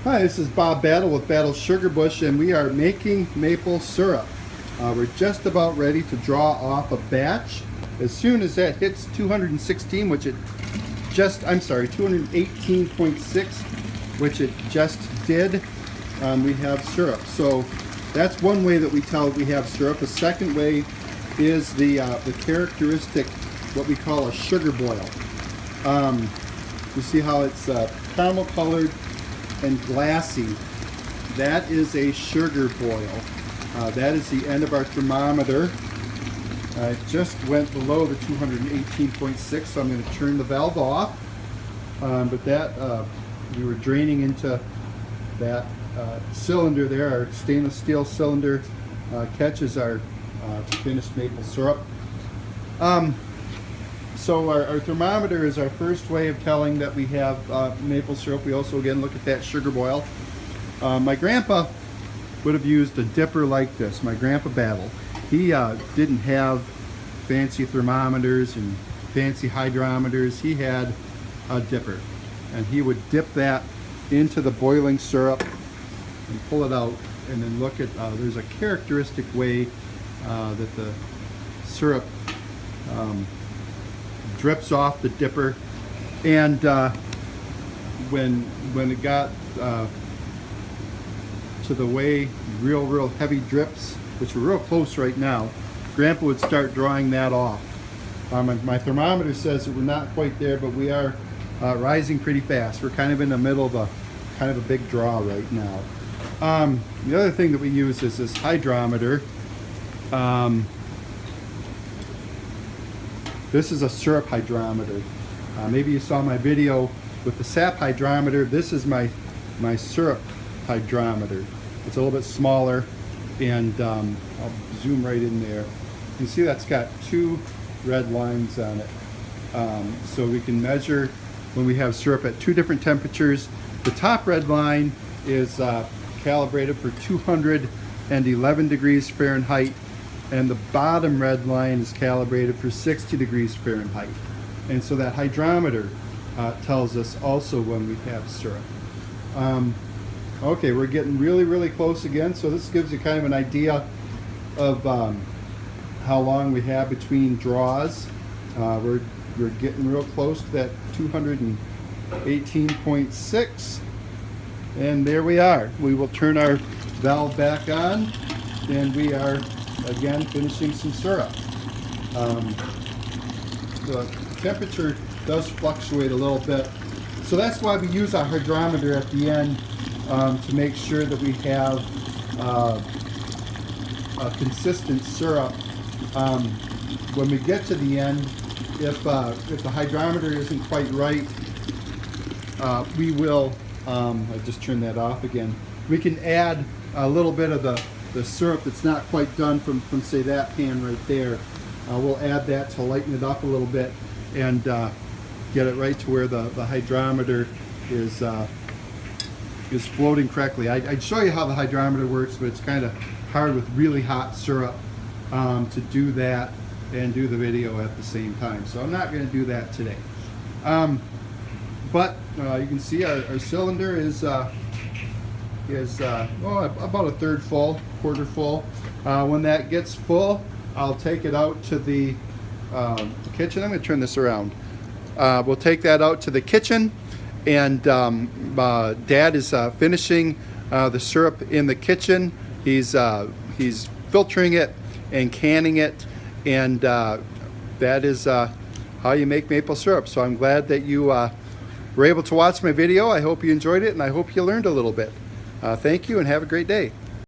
Hi, this is Bob Battle with Battle Sugar Bush, and we are making maple syrup. We're just about ready to draw off a batch. As soon as that hits 216, which it just, I'm sorry, 218.6, which it just did, we have syrup. So that's one way that we tell we have syrup. The second way is the characteristic, what we call a sugar boil. You see how it's caramel colored and glassy. That is a sugar boil. That is the end of our thermometer. It just went below the 218.6, so I'm going to turn the valve off. But that, we were draining into that cylinder there. Our stainless steel cylinder catches our finished maple syrup. So our thermometer is our first way of telling that we have maple syrup. We also again look at that sugar boil. My grandpa would have used a dipper like this. My grandpa Battle. He didn't have fancy thermometers and fancy hydrometers. He had a dipper, and he would dip that into the boiling syrup and pull it out, and then look at, there's a characteristic way that the syrup drips off the dipper, and when it got to the way real heavy drips, which are real close right now, Grandpa would start drawing that off. My thermometer says that we're not quite there, but we are rising pretty fast. We're kind of in the middle of a big draw right now. The other thing that we use is this hydrometer. This is a syrup hydrometer. Maybe you saw my video with the sap hydrometer. This is my syrup hydrometer. It's a little bit smaller, and I'll zoom right in there. You can see that's got two red lines on it. So we can measure when we have syrup at two different temperatures. The top red line is calibrated for 211 degrees Fahrenheit, and the bottom red line is calibrated for 60 degrees Fahrenheit. And so that hydrometer tells us also when we have syrup. Okay, we're getting really close again, so this gives you kind of an idea of how long we have between draws. We're getting real close to that 218.6, and there we are. We will turn our valve back on, and we are again finishing some syrup. The temperature does fluctuate a little bit, so that's why we use our hydrometer at the end to make sure that we have a consistent syrup. When we get to the end, if the hydrometer isn't quite right, we will, I just turned that off again, we can add a little bit of the syrup that's not quite done from say that pan right there. We'll add that to lighten it up a little bit and get it right to where the hydrometer is floating correctly. I'd show you how the hydrometer works, but it's kind of hard with really hot syrup to do that and do the video at the same time. So I'm not going to do that today. But you can see our cylinder is about a third full, quarter full. When that gets full, I'll take it out to the kitchen. I'm going to turn this around. We'll take that out to the kitchen, and Dad is finishing the syrup in the kitchen. He's filtering it and canning it, and that is how you make maple syrup. So I'm glad that you were able to watch my video. I hope you enjoyed it, and I hope you learned a little bit. Thank you, and have a great day.